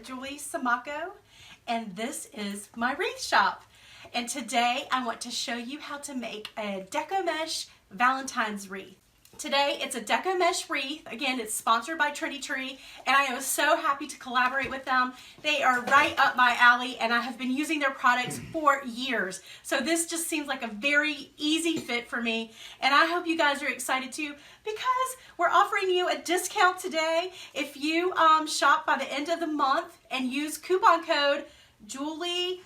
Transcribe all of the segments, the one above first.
Julie Samako, and this is my wreath shop. And today I want to show you how to make a deco mesh Valentine's wreath. Today it's a deco mesh wreath. Again, it's sponsored by Trendy, and I am so happy to collaborate with them. They are right up my alley, and I have been using their products for years. So this just seems like a very easy fit for me, and I hope you guys are excited too, because we're offering you a discount today. If you shop by the end of the month and use coupon code Julie-1,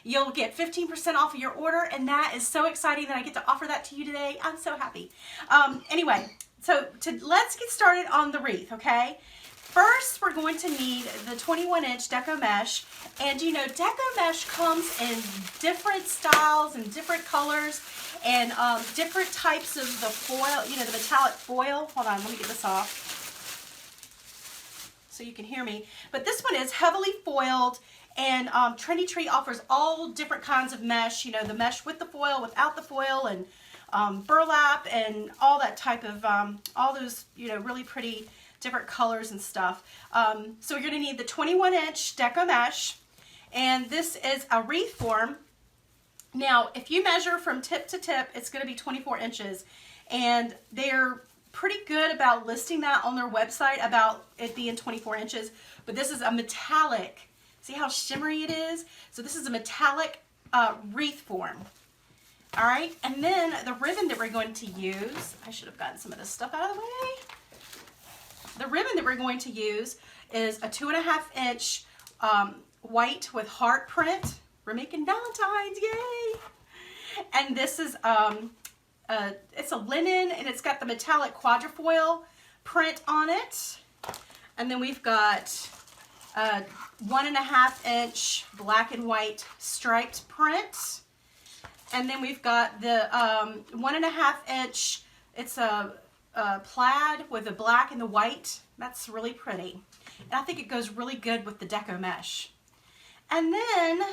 you'll get 15% off of your order, and that is so exciting that I get to offer that to you today. I'm so happy. Anyway, so let's get started on the wreath, okay? First, we're going to need the 21-inch deco mesh, and you know, deco mesh comes in different styles and different colors and different types of the foil, you know, the metallic foil. Hold on, let me get this off so you can hear me. But this one is heavily foiled, and Trendy offers all different kinds of mesh, you know, the mesh with the foil, without the foil, and burlap, and all that type of, all those, you know, really pretty different colors and stuff. So you're gonna need the 21-inch deco mesh, and this is a wreath form. Now, if you measure from tip to tip, it's gonna be 24 inches, and they're pretty good about listing that on their website about it being 24 inches, but this is a metallic. See how shimmery it is? So this is a metallic wreath form. All right, and then the ribbon that we're going to use, I should have gotten some of this stuff out of the way. The ribbon that we're going to use is a 2.5-inch white with heart print. We're making Valentine's, yay! And this is it's a linen, and it's got the metallic quadrifoil print on it. And then we've got a 1.5-inch black and white striped print. And then we've got the 1.5-inch, it's a plaid with the black and the white. That's really pretty. And I think it goes really good with the deco mesh. And then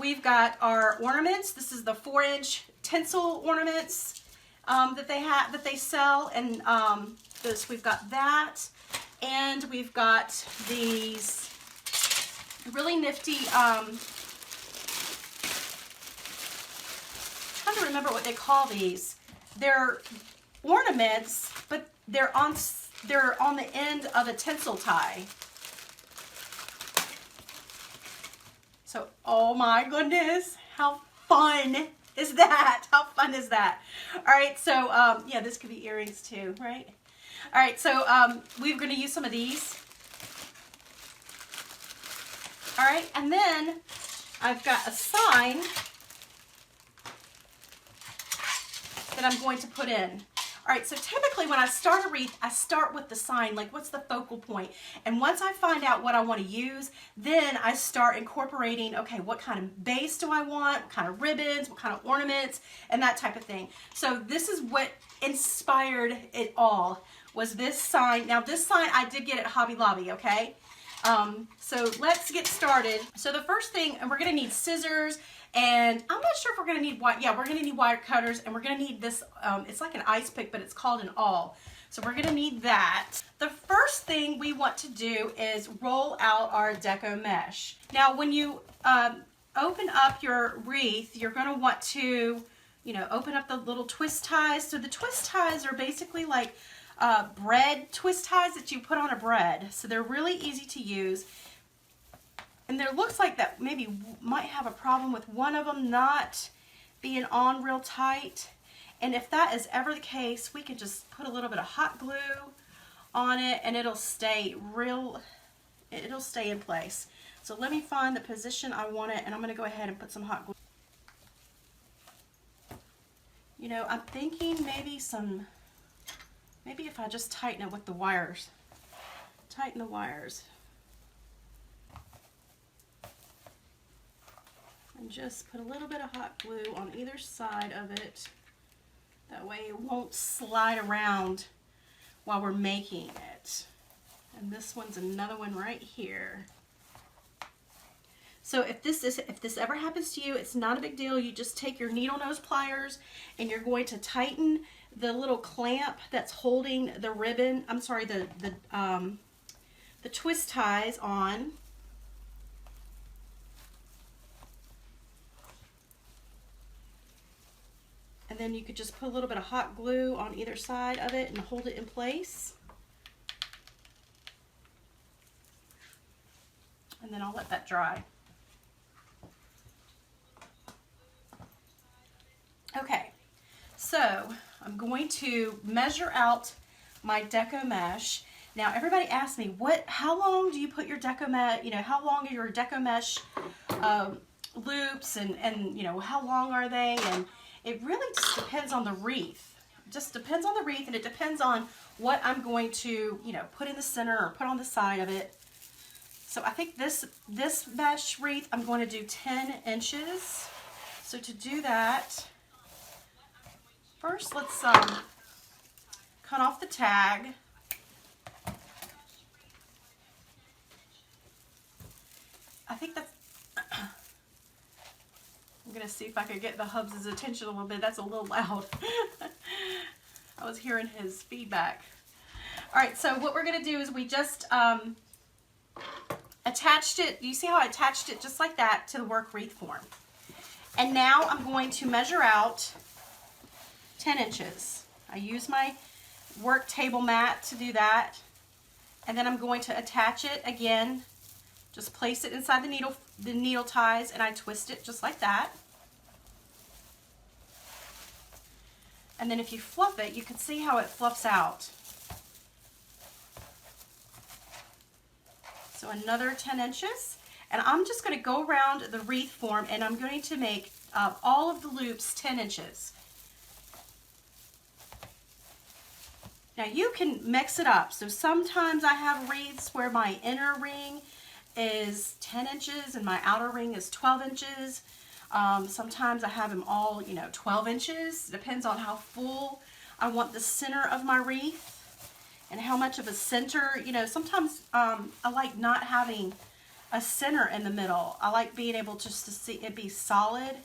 we've got our ornaments. This is the 4-inch tinsel ornaments that they sell, and we've got that, and we've got these really nifty. I'm trying to remember what they call these. They're ornaments, but they're on the end of a tinsel tie. So, oh my goodness, how fun is that? How fun is that? All right, so yeah, this could be earrings too, right? All right, so we're going to use some of these. All right, and then I've got a sign that I'm going to put in. All right, so typically when I start a wreath, I start with the sign, like what's the focal point? And once I find out what I want to use, then I start incorporating, okay, what kind of base do I want, what kind of ribbons, what kind of ornaments, and that type of thing. So this is what inspired it all, was this sign. Now this sign I did get at Hobby Lobby, okay? So let's get started. So the first thing, and we're gonna need scissors, and I'm not sure if we're gonna need we're gonna need wire cutters, and we're gonna need this, it's like an ice pick, but it's called an awl. So we're gonna need that. The first thing we want to do is roll out our deco mesh. Now when you open up your wreath, you're gonna want to, you know, open up the little twist ties. So the twist ties are basically like bread twist ties that you put on a bread. So they're really easy to use. And there looks like that maybe might have a problem with one of them not being on real tight. And if that is ever the case, we can just put a little bit of hot glue on it, and it'll stay in place. So let me find the position I want it, and I'm going to go ahead and put some hot glue. You know, I'm thinking maybe if I just tighten it with the wires. Tighten the wires. And just put a little bit of hot glue on either side of it. That way it won't slide around while we're making it. And this one's another one right here. So if this ever happens to you, it's not a big deal. You just take your needle nose pliers and you're going to tighten the little clamp that's holding the ribbon, I'm sorry, the the twist ties on. And then you could just put a little bit of hot glue on either side of it and hold it in place. And then I'll let that dry. Okay, so I'm going to measure out my deco mesh. Now everybody asks me, how long do you put your deco mesh, how long are your deco mesh loops, and how long are they? And it really just depends on the wreath. It just depends on the wreath, and it depends on what I'm going to, put in the center or put on the side of it. So I think this mesh wreath, I'm going to do 10 inches. So to do that, first let's cut off the tag. I think that's, I'm going to see if I can get the Hubs' attention a little bit. That's a little loud. I was hearing his feedback. All right, so what we're going to do is we just attached it. You see how I attached it just like that to the work wreath form. And now I'm going to measure out 10 inches. I use my work table mat to do that. And then I'm going to attach it again. Just place it inside the needle ties, and I twist it just like that. And then if you fluff it, you can see how it fluffs out. So another 10 inches. And I'm just going to go around the wreath form, and I'm going to make all of the loops 10 inches. Now you can mix it up. So sometimes I have wreaths where my inner ring is 10 inches and my outer ring is 12 inches. Sometimes I have them all, 12 inches. Depends on how full I want the center of my wreath and how much of a center, sometimes I like not having a center in the middle. I like being able just to see it be solid.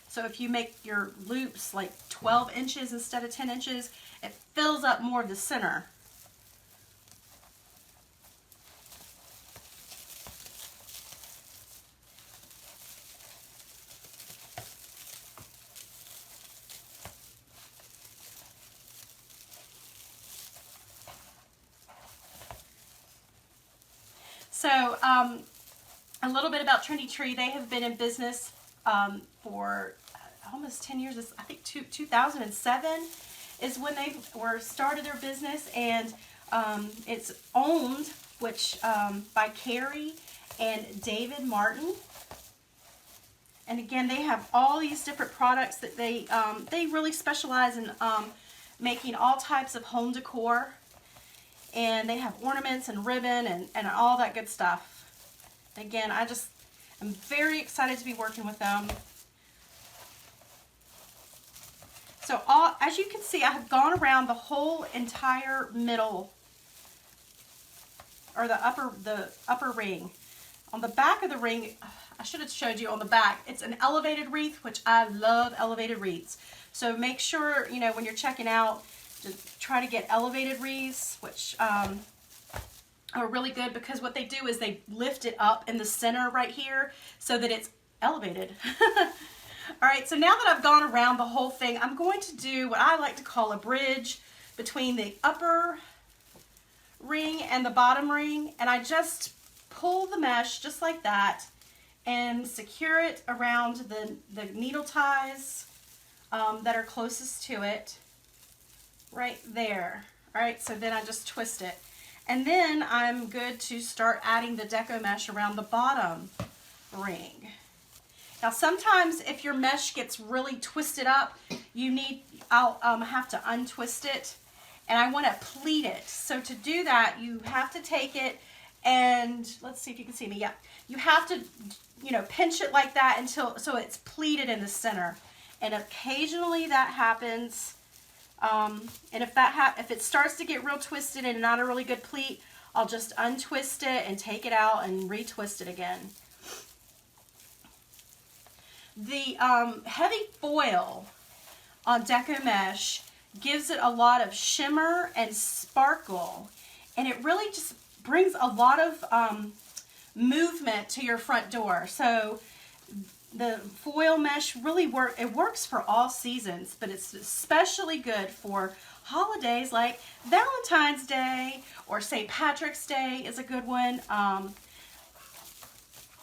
So if you make your loops like 12 inches instead of 10 inches, it fills up more of the center. So a little bit about Trendy Tree. They have been in business for almost 10 years. I think 2007 is when they started their business, and it's owned by Carrie and David Martin. And again, they have all these different products that they really specialize in making all types of home decor. And they have ornaments and ribbon and all that good stuff. Again, I'm very excited to be working with them. So as you can see, I have gone around the whole entire middle, or the upper ring. On the back of the ring, I should have showed you on the back, it's an elevated wreath, which I love elevated wreaths. So make sure, when you're checking out, to try to get elevated wreaths, which are really good, because what they do is they lift it up in the center right here so that it's elevated. All right, so now that I've gone around the whole thing, I'm going to do what I like to call a bridge between the upper ring and the bottom ring, and I just pull the mesh just like that and secure it around the needle ties that are closest to it. Right there. All right, so then I just twist it. And then I'm good to start adding the deco mesh around the bottom ring. Now sometimes if your mesh gets really twisted up, I'll have to untwist it, and I want to pleat it. So to do that, you have to take it and, let's see if you can see me. Yeah, you have to, pinch it like that so it's pleated in the center. And occasionally that happens. And if it starts to get real twisted and not a really good pleat, I'll just untwist it and take it out and retwist it again. The heavy foil on Deco Mesh gives it a lot of shimmer and sparkle, and it really just brings a lot of movement to your front door. So the foil mesh really works for all seasons, but it's especially good for holidays like Valentine's Day or St. Patrick's Day is a good one.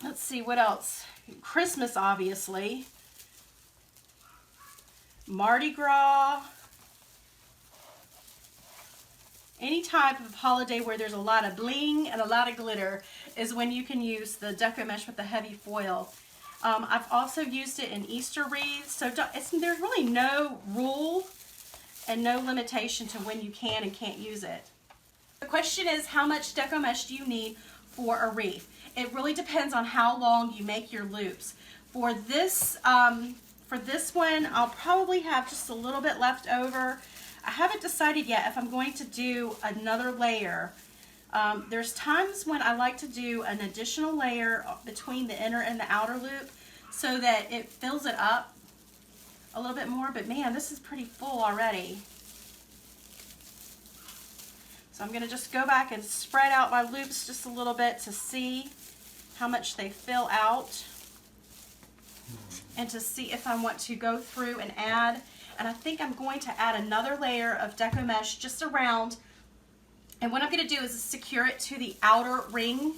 Let's see what else. Christmas, obviously. Mardi Gras. Any type of holiday where there's a lot of bling and a lot of glitter is when you can use the deco mesh with the heavy foil. I've also used it in Easter wreaths, so there's really no rule and no limitation to when you can and can't use it. The question is, how much deco mesh do you need for a wreath? It really depends on how long you make your loops. For this one, I'll probably have just a little bit left over. I haven't decided yet if I'm going to do another layer. There's times when I like to do an additional layer between the inner and the outer loop so that it fills it up a little bit more, but man, this is pretty full already. So I'm going to just go back and spread out my loops just a little bit to see how much they fill out and to see if I want to go through and add. And I think I'm going to add another layer of deco mesh just around. And what I'm going to do is secure it to the outer ring.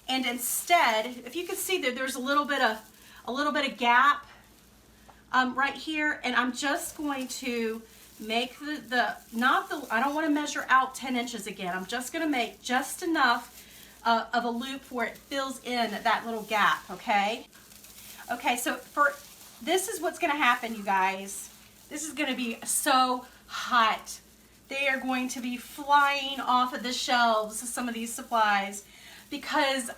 And instead, if you can see that there's a little bit of gap right here, and I'm just going to make I don't want to measure out 10 inches again. I'm just going to make just enough of a loop where it fills in that little gap, okay? Okay, so this is what's going to happen, you guys. This is going to be so hot. They are going to be flying off of the shelves, some of these supplies, because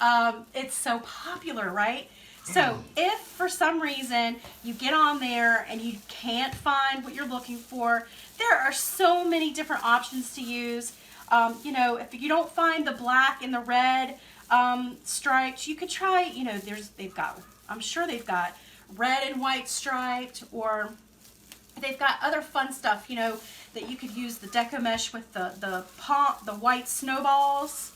it's so popular, right? So if for some reason you get on there and you can't find what you're looking for, there are so many different options to use. You know, if you don't find the black and the red stripes, you could try, you know, I'm sure they've got red and white striped, or they've got other fun stuff, you know, that you could use the deco mesh with the white snowballs.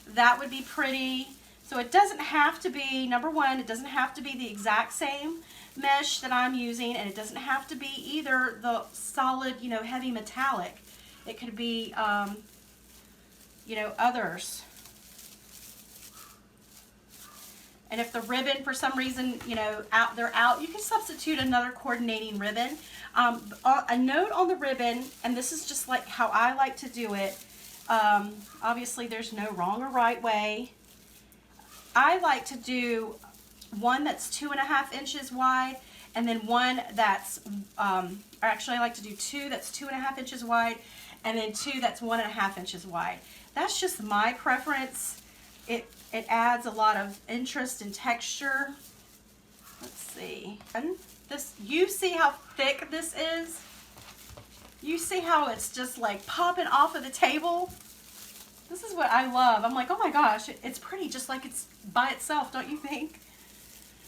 That would be pretty. So it doesn't have to be, number one, it doesn't have to be the exact same mesh that I'm using, and it doesn't have to be either the solid, you know, heavy metallic. It could be, you know, others. And if the ribbon, for some reason, you know, they're out, you can substitute another coordinating ribbon. A note on the ribbon, and this is just like how I like to do it. Obviously, there's no wrong or right way. I like to do one that's 2.5 inches wide, and then one that's, or actually I like to do two that's 2.5 inches wide, and then two that's 1.5 inches wide. That's just my preference. It adds a lot of interest and texture. Let's see. And you see how thick this is? You see how it's just like popping off of the table? This is what I love. I'm like, oh my gosh, it's pretty just like it's by itself, don't you think?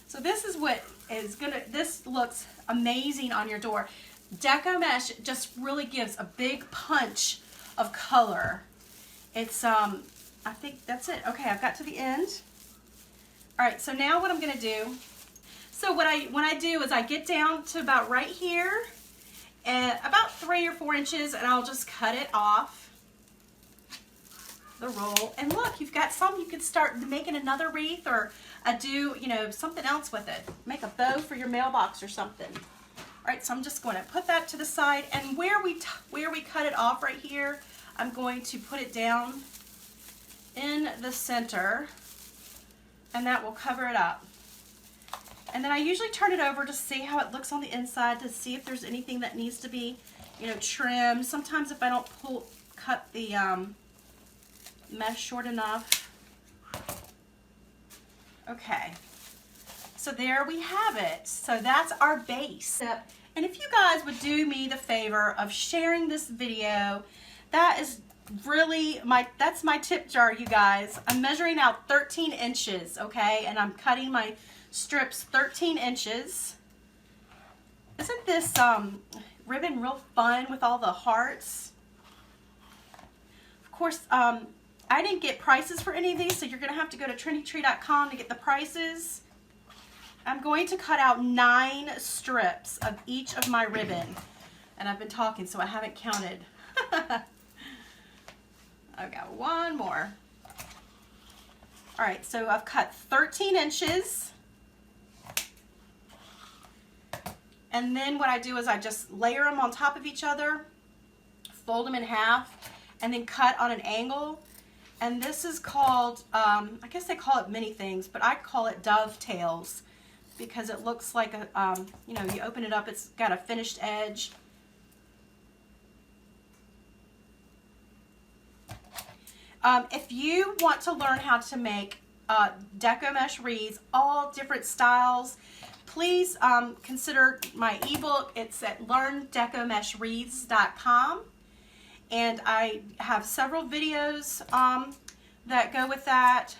So this is what this looks amazing on your door. Deco mesh just really gives a big punch of color. It's, I think that's it. Okay, I've got to the end. All right, so now what I'm gonna do, so when I do is I get down to about right here, and about 3 or 4 inches, and I'll just cut it off the roll. And look, you've got some, you could start making another wreath, or do, you know, something else with it. Make a bow for your mailbox or something. All right, so I'm just going to put that to the side, and where we cut it off right here, I'm going to put it down in the center, and that will cover it up. And then I usually turn it over to see how it looks on the inside, to see if there's anything that needs to be, you know, trimmed. Sometimes if I don't cut the mesh short enough. Okay, so there we have it. So that's our base. And if you guys would do me the favor of sharing this video, that is really that's my tip jar, you guys. I'm measuring out 13 inches, okay? And I'm cutting my strips 13 inches. Isn't this ribbon real fun with all the hearts? Of course, I didn't get prices for any of these, so you're going to have to go to trendytree.com to get the prices. I'm going to cut out 9 strips of each of my ribbon. And I've been talking, so I haven't counted. I've got one more. All right, so I've cut 13 inches. And then what I do is I just layer them on top of each other, fold them in half, and then cut on an angle. And this is called, I guess they call it many things, but I call it dovetails because it looks like a, you know, you open it up, it's got a finished edge. If you want to learn how to make deco mesh wreaths, all different styles, please consider my ebook. It's at learndecomeshwreaths.com, and I have several videos that go with that.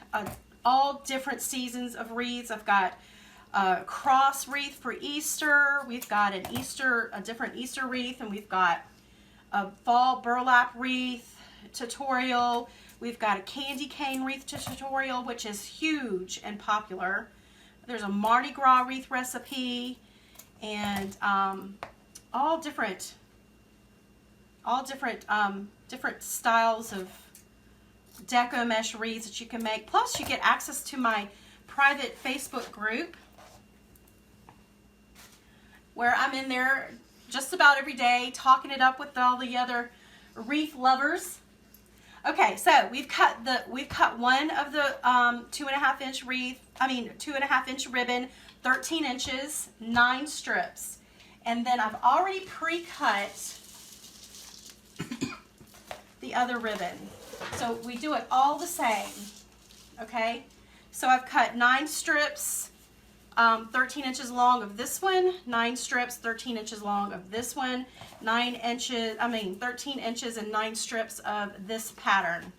All different seasons of wreaths. I've got a cross wreath for Easter. We've got a different Easter wreath, and we've got a fall burlap wreath tutorial. We've got a candy cane wreath tutorial, which is huge and popular. There's a Mardi Gras wreath recipe, and all different styles of deco mesh wreaths that you can make. Plus, you get access to my private Facebook group, where I'm in there just about every day talking it up with all the other wreath lovers. Okay, so we've cut one of the 2.5 inch wreath, 2.5 inch ribbon, 13 inches, 9 strips. And then I've already pre-cut the other ribbon. So we do it all the same, okay? So I've cut 9 strips, 13 inches long of this one, 9 strips, 13 inches long of this one, 13 inches and 9 strips of this pattern.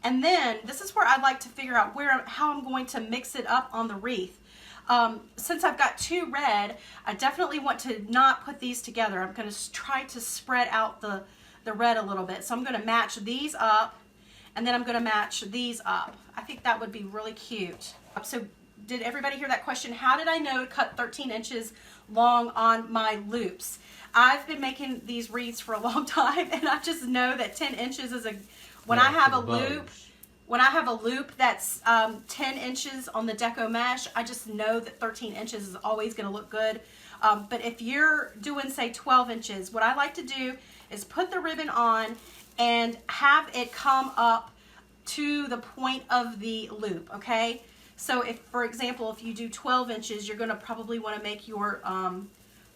And then this is where I'd like to figure out how I'm going to mix it up on the wreath. Since I've got 2 red, I definitely want to not put these together. I'm going to try to spread out the red a little bit. So I'm going to match these up, and then I'm going to match these up. I think that would be really cute. So did everybody hear that question? How did I know to cut 13 inches long on my loops? I've been making these wreaths for a long time, and I just know that 10 inches is when I have a loop that's 10 inches on the deco mesh, I just know that 13 inches is always going to look good. But if you're doing, say, 12 inches, what I like to do is put the ribbon on and have it come up to the point of the loop, okay? So if, for example, if you do 12 inches, you're going to probably want to make your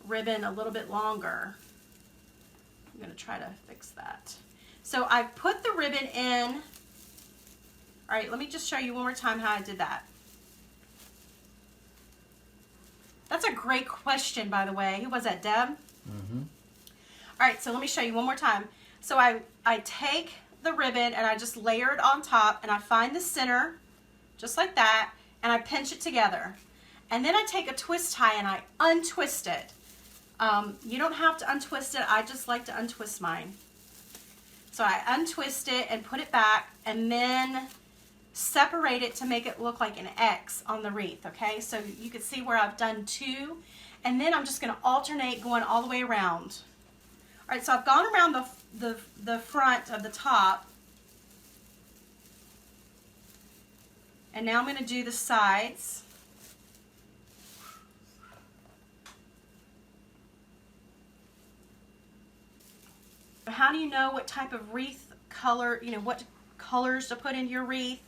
ribbon a little bit longer. I'm going to try to fix that. So I put the ribbon in. All right, let me just show you one more time how I did that. That's a great question, by the way. Who was that, Deb? Mm-hmm. All right, so let me show you one more time. So I take the ribbon and I just layer it on top, and I find the center, just like that, and I pinch it together. And then I take a twist tie and I untwist it. You don't have to untwist it. I just like to untwist mine. So I untwist it and put it back, and then separate it to make it look like an X on the wreath, okay? So you can see where I've done 2, and then I'm just going to alternate going all the way around. All right, so I've gone around the front of the top, and now I'm going to do the sides. How do you know what type of wreath color, what colors to put in your wreath?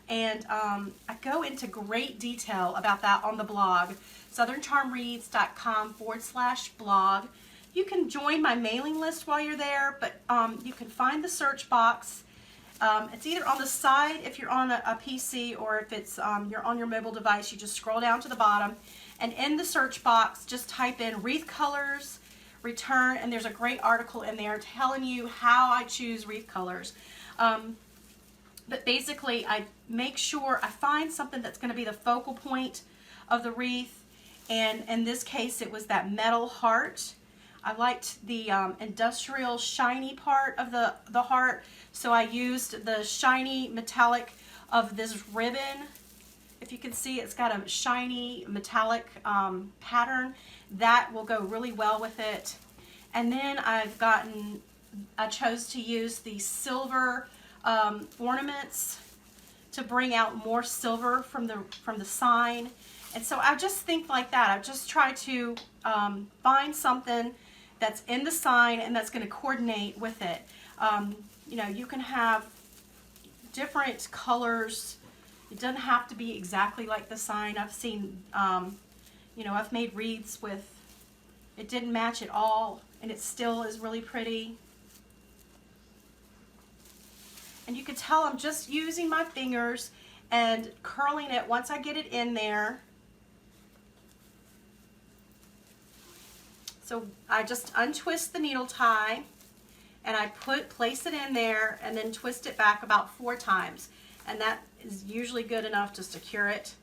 And I go into great detail about that on the blog, southerncharmwreaths.com/blog. You can join my mailing list while you're there, but you can find the search box. It's either on the side if you're on a PC, or if it's you're on your mobile device, you just scroll down to the bottom, and in the search box, just type in wreath colors, return, and there's a great article in there telling you how I choose wreath colors. But basically, I make sure I find something that's going to be the focal point of the wreath, and in this case, it was that metal heart. I liked the industrial shiny part of the heart, so I used the shiny metallic of this ribbon. If you can see, it's got a shiny metallic pattern. That will go really well with it. And then I chose to use the silver ornaments to bring out more silver from the sign. And so I just think like that. I just try to find something that's in the sign and that's going to coordinate with it. You know, you can have different colors. It doesn't have to be exactly like the sign. I've seen, you know, I've made wreaths with, it didn't match at all, and it still is really pretty. And you can tell I'm just using my fingers and curling it once I get it in there. So I just untwist the needle tie and I place it in there and then twist it back about 4 times. And that is usually good enough to secure it.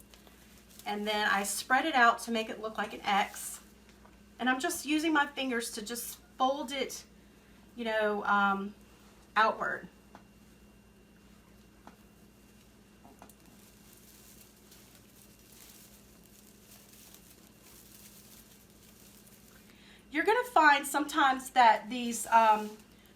And then I spread it out to make it look like an X. And I'm just using my fingers to just fold it, you know, outward. You're going to find sometimes that these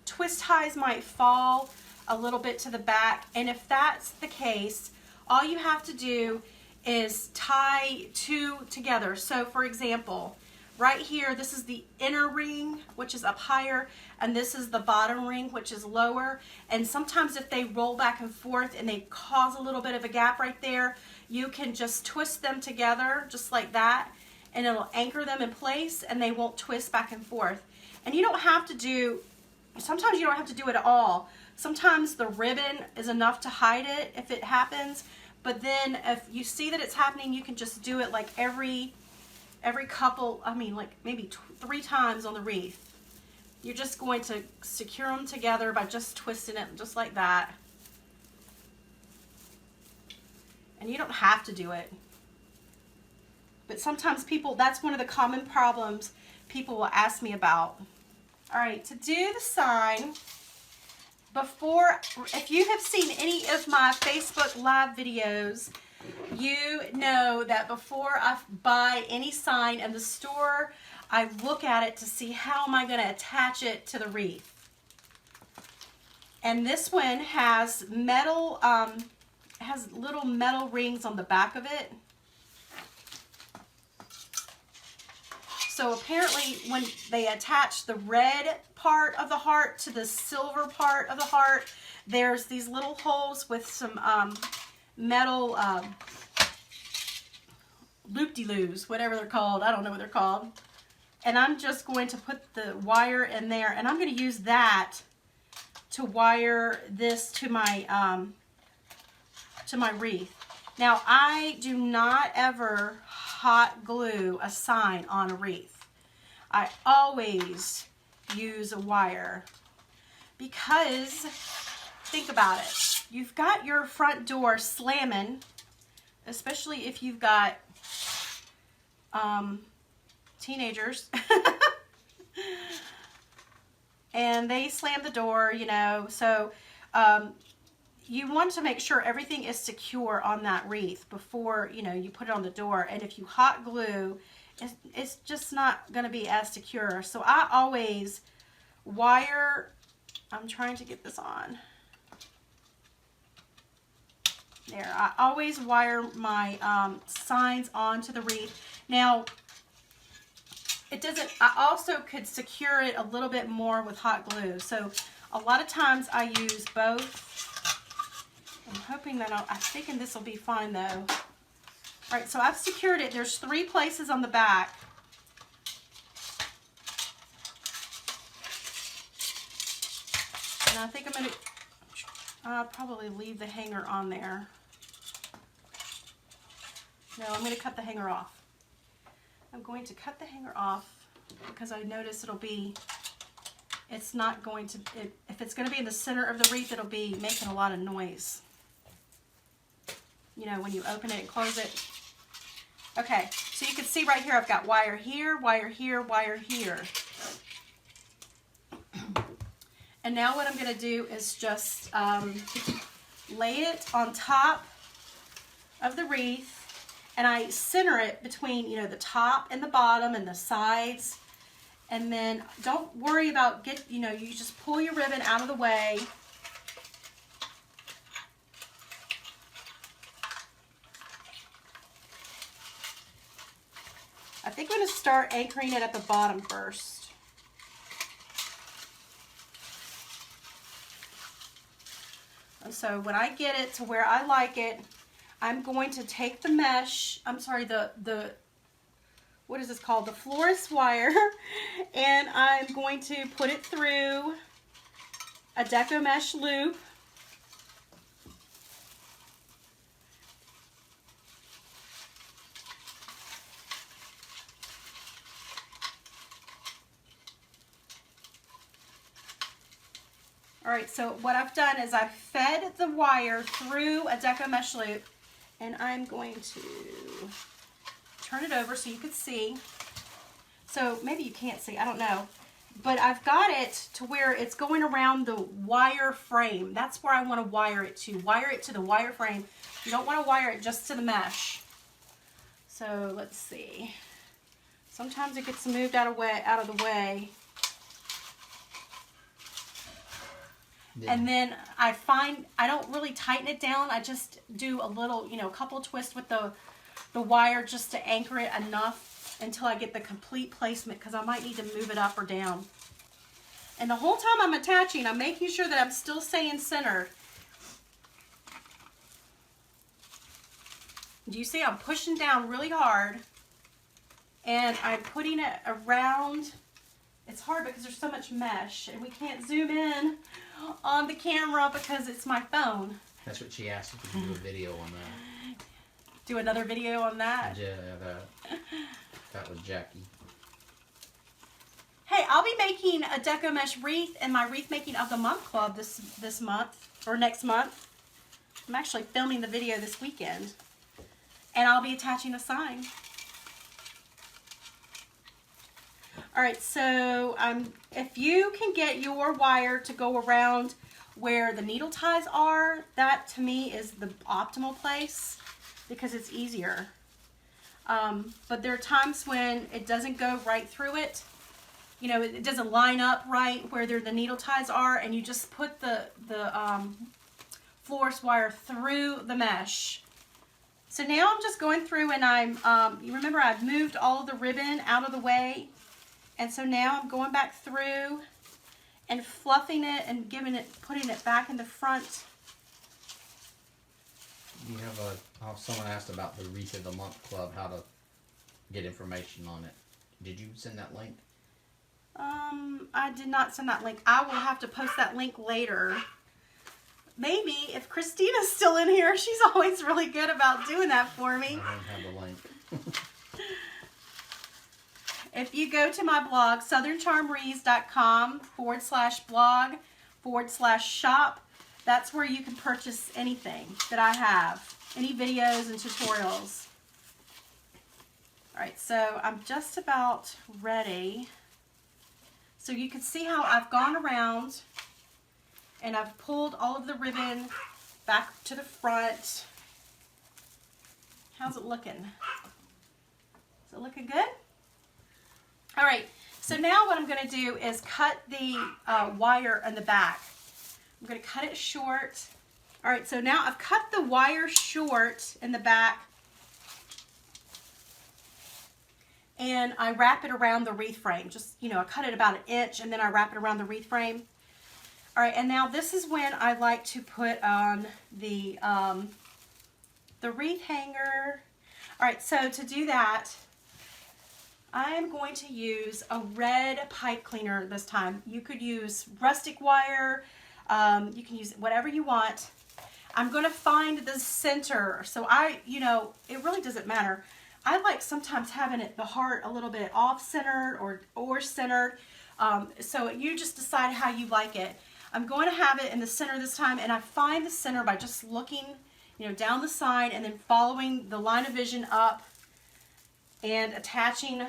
twist ties might fall a little bit to the back, and if that's the case, all you have to do is tie 2 together. So for example, right here, this is the inner ring, which is up higher, and this is the bottom ring, which is lower. And sometimes if they roll back and forth and they cause a little bit of a gap right there, you can just twist them together just like that, and it'll anchor them in place and they won't twist back and forth. And you don't have to do, sometimes you don't have to do it at all. Sometimes the ribbon is enough to hide it if it happens, but then if you see that it's happening, you can just do it like every couple, I mean like maybe 3 times on the wreath. You're just going to secure them together by just twisting it just like that. And you don't have to do it. But sometimes people, that's one of the common problems people will ask me about. All right, to do the sign, before, if you have seen any of my Facebook Live videos, you know that before I buy any sign in the store, I look at it to see how am I going to attach it to the wreath. And this one has metal, has little metal rings on the back of it. So apparently when they attach the red part of the heart to the silver part of the heart, there's these little holes with some metal loop-de-loos, whatever they're called. I don't know what they're called. And I'm just going to put the wire in there, and I'm going to use that to wire this to my wreath. Now, I do not ever hot glue a sign on a wreath. I always use a wire because, think about it, you've got your front door slamming, especially if you've got teenagers and they slam the door, you know, so you want to make sure everything is secure on that wreath before, you know, you put it on the door. And if you hot glue, it's just not going to be as secure. So I always wire, I'm trying to get this on. There, I always wire my signs onto the wreath. Now, it doesn't, I also could secure it a little bit more with hot glue. So a lot of times I use both. I'm hoping that I'm thinking this will be fine though. All right, so I've secured it. There's 3 places on the back. And I think I'm going to probably leave the hanger on there. No, I'm going to cut the hanger off. I'm going to cut the hanger off because I notice it's not going to, if it's going to be in the center of the wreath, it'll be making a lot of noise. You know, when you open it and close it. Okay, so you can see right here, I've got wire here, wire here, wire here. And now what I'm going to do is just lay it on top of the wreath, and I center it between, you know, the top and the bottom and the sides. And then don't worry about you just pull your ribbon out of the way. I think I'm going to start anchoring it at the bottom first. And so when I get it to where I like it, I'm going to take the mesh, what is this called? The florist wire, and I'm going to put it through a deco mesh loop. All right, so what I've done is I've fed the wire through a deco mesh loop, and I'm going to turn it over so you can see. So maybe you can't see, I don't know. But I've got it to where it's going around the wire frame. That's where I want to wire it to. Wire it to the wire frame. You don't want to wire it just to the mesh. So let's see. Sometimes it gets moved out of the way. Yeah. And then I find I don't really tighten it down. I just do a little, a couple twists with the wire just to anchor it enough until I get the complete placement, because I might need to move it up or down. And the whole time I'm attaching, I'm making sure that I'm still staying centered. Do you see I'm pushing down really hard, and I'm putting it around. It's hard because there's so much mesh and we can't zoom in on the camera because it's my phone. That's what she asked if we could do a video on that. Do another video on that? Yeah, that was Jackie. Hey, I'll be making a deco mesh wreath in my wreath making of the month club this month or next month. I'm actually filming the video this weekend, and I'll be attaching a sign. All right, so if you can get your wire to go around where the needle ties are, that to me is the optimal place because it's easier. But there are times when it doesn't go right through it. It doesn't line up right where the needle ties are, and you just put the florist wire through the mesh. So now I'm just going through, and you remember I've moved all of the ribbon out of the way. And so now I'm going back through and fluffing it and putting it back in the front. You have someone asked about the Wreath of the Month Club, how to get information on it. Did you send that link? I did not send that link. I will have to post that link later. Maybe if Christina's still in here, she's always really good about doing that for me. I don't have the link. If you go to my blog, southerncharmwreaths.com/blog/shop, that's where you can purchase anything that I have, any videos and tutorials. All right, so I'm just about ready. So you can see how I've gone around and I've pulled all of the ribbon back to the front. How's it looking? Is it looking good? All right, so now what I'm going to do is cut the wire in the back. I'm going to cut it short. All right, so now I've cut the wire short in the back, and I wrap it around the wreath frame. Just, I cut it about 1 inch, and then I wrap it around the wreath frame. All right, and now this is when I like to put on the wreath hanger. All right, so to do that, I'm going to use a red pipe cleaner this time. You could use rustic wire. You can use whatever you want. I'm going to find the center. So it really doesn't matter. I like sometimes having the heart a little bit off-centered or centered. So you just decide how you like it. I'm going to have it in the center this time, and I find the center by just looking, down the side and then following the line of vision up and attaching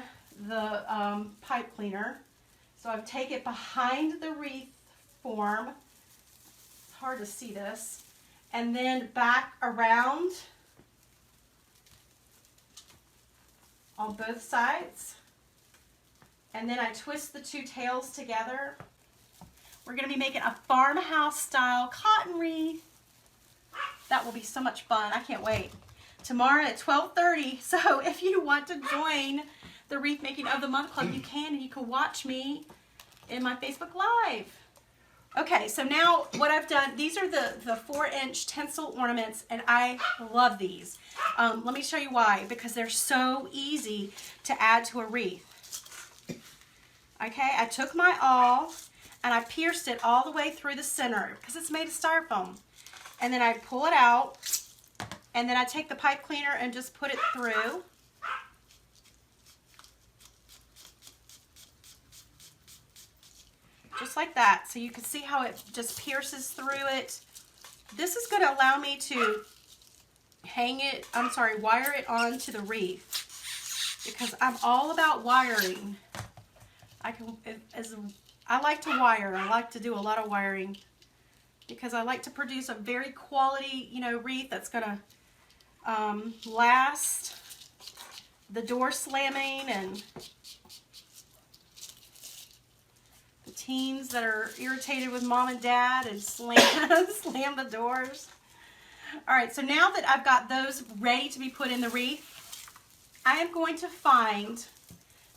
the pipe cleaner. So I take it behind the wreath form. It's hard to see this. And then back around on both sides. And then I twist the two tails together. We're going to be making a farmhouse style cotton wreath. That will be so much fun. I can't wait. Tomorrow at 12:30. So if you want to join the Wreath Making of the Month Club, you can, and you can watch me in my Facebook Live. Okay, so now what I've done, these are the 4-inch tinsel ornaments, and I love these. Let me show you why, because they're so easy to add to a wreath. Okay, I took my awl and I pierced it all the way through the center because it's made of styrofoam. And then I pull it out, and then I take the pipe cleaner and just put it through. Just like that. So you can see how it just pierces through it. This is going to allow me to wire it onto the wreath, because I'm all about wiring. I like to wire. I like to do a lot of wiring because I like to produce a very quality, wreath that's going to last. The door slamming and the teens that are irritated with mom and dad and slam the doors. All right, so now that I've got those ready to be put in the wreath, I am going to find,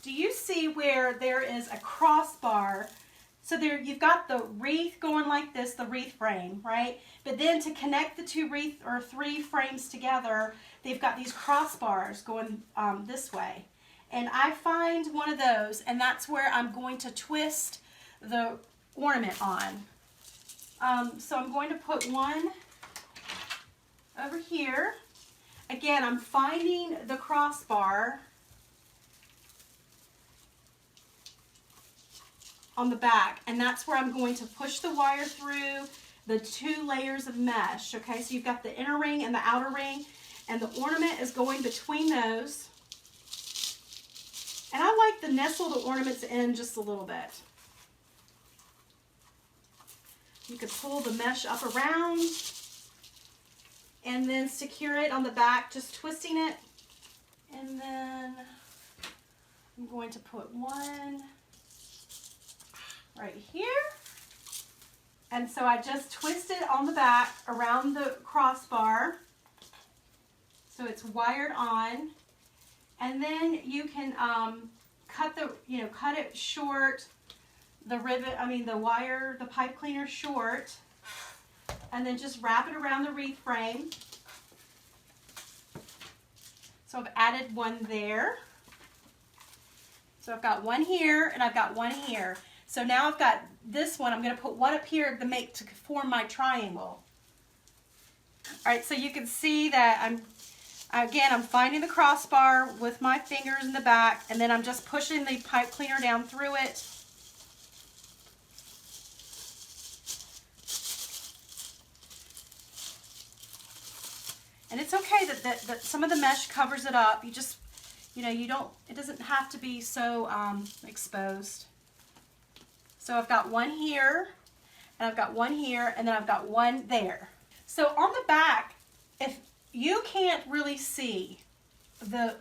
do you see where there is a crossbar? So there you've got the wreath going like this, the wreath frame, right? But then to connect the two wreath or three frames together, they've got these crossbars going this way. And I find one of those, and that's where I'm going to twist the ornament on. So I'm going to put one over here. Again, I'm finding the crossbar on the back, and that's where I'm going to push the wire through the two layers of mesh. Okay, so you've got the inner ring and the outer ring, and the ornament is going between those. And I like to nestle the ornaments in just a little bit. You could pull the mesh up around and then secure it on the back, just twisting it. And then I'm going to put one right here. And so I just twist it on the back around the crossbar so it's wired on. And then you can cut it short, the pipe cleaner short, and then just wrap it around the wreath frame. So I've added one there. So I've got one here and I've got one here. So now I've got this one. I'm going to put one up here to form my triangle. All right, so you can see that I'm finding the crossbar with my fingers in the back, and then I'm just pushing the pipe cleaner down through it. And it's okay that some of the mesh covers it up. You just, it doesn't have to be so exposed. So I've got one here, and I've got one here, and then I've got one there. So on the back, if you can't really see the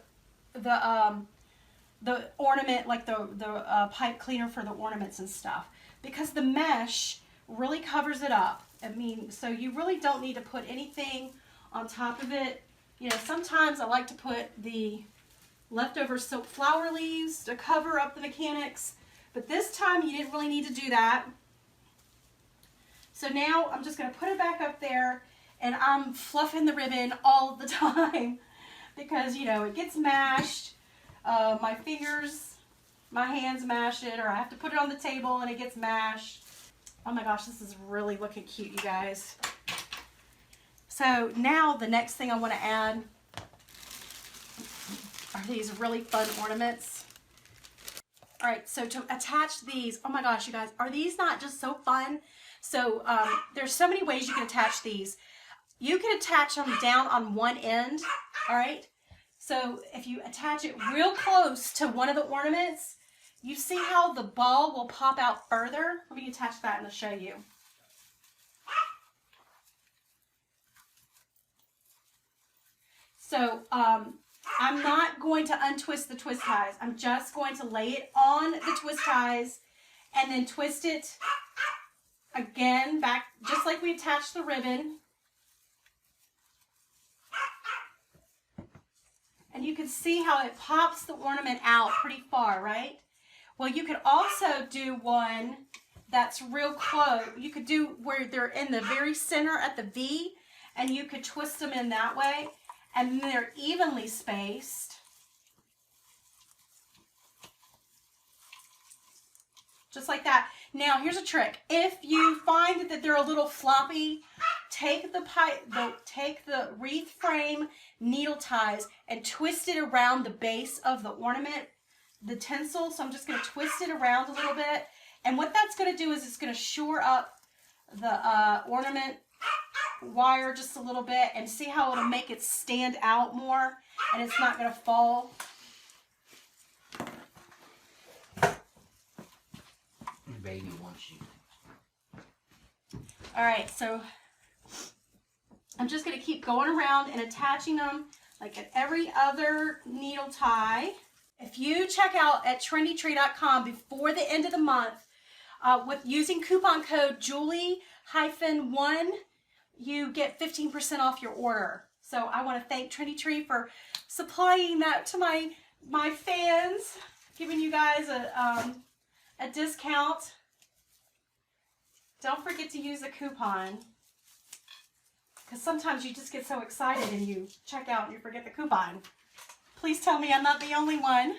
ornament, like the pipe cleaner for the ornaments and stuff, because the mesh really covers it up. So you really don't need to put anything on top of it. Sometimes I like to put the leftover silk flower leaves to cover up the mechanics, but this time you didn't really need to do that. So now I'm just going to put it back up there, and I'm fluffing the ribbon all the time because, it gets mashed. My hands mash it, or I have to put it on the table and it gets mashed. Oh my gosh, this is really looking cute, you guys. So now the next thing I want to add are these really fun ornaments. All right, so to attach these, oh my gosh, you guys, are these not just so fun? So there's so many ways you can attach these. You can attach them down on one end, all right? So if you attach it real close to one of the ornaments, you see how the ball will pop out further? Let me attach that and I'll show you. So I'm not going to untwist the twist ties. I'm just going to lay it on the twist ties and then twist it again back, just like we attached the ribbon. And you can see how it pops the ornament out pretty far, right? Well, you could also do one that's real close. You could do where they're in the very center at the V, and you could twist them in that way, and they're evenly spaced. Just like that. Now, here's a trick. If you find that they're a little floppy, take the wreath frame needle ties and twist it around the base of the ornament, the tinsel. So I'm just going to twist it around a little bit. And what that's going to do is it's going to shore up the ornament wire just a little bit, and see how it'll make it stand out more, and it's not going to fall. Baby wants you. All right, so I'm just going to keep going around and attaching them like at every other needle tie. If you check out at trendytree.com before the end of the month with using coupon code Julie-1, you get 15% off your order. So I want to thank Trendy Tree for supplying that to my fans, giving you guys a discount. Don't forget to use a coupon, because sometimes you just get so excited and you check out and you forget the coupon. Please tell me I'm not the only one.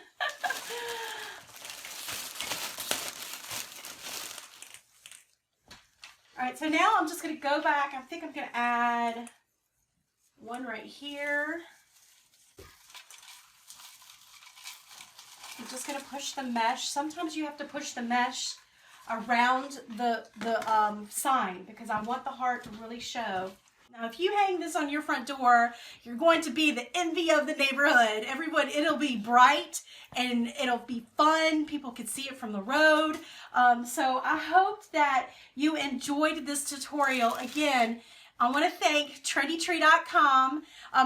All right, so now I'm just going to go back. I think I'm going to add one right here. I'm just going to push the mesh. Sometimes you have to push the mesh around the sign, because I want the heart to really show. Now, if you hang this on your front door, you're going to be the envy of the neighborhood. Everyone, it'll be bright and it'll be fun. People can see it from the road. So I hope that you enjoyed this tutorial. Again, I want to thank trendytree.com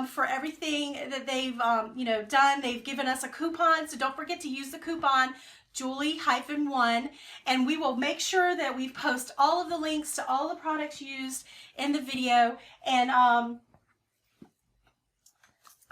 for everything that they've done. They've given us a coupon, so don't forget to use the coupon Julie-1, and we will make sure that we post all of the links to all the products used in the video. And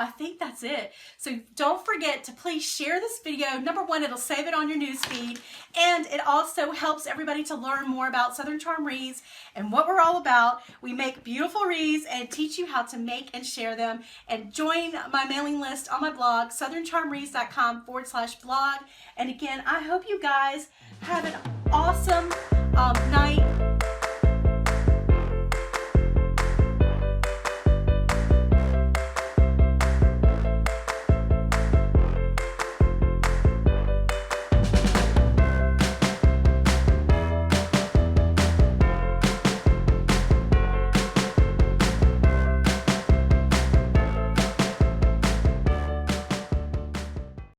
I think that's it. So don't forget to please share this video. Number one, it'll save it on your newsfeed, and it also helps everybody to learn more about Southern Charm Wreaths and what we're all about. We make beautiful wreaths and teach you how to make and share them. And join my mailing list on my blog, southerncharmwreaths.com/blog. And again, I hope you guys have an awesome night.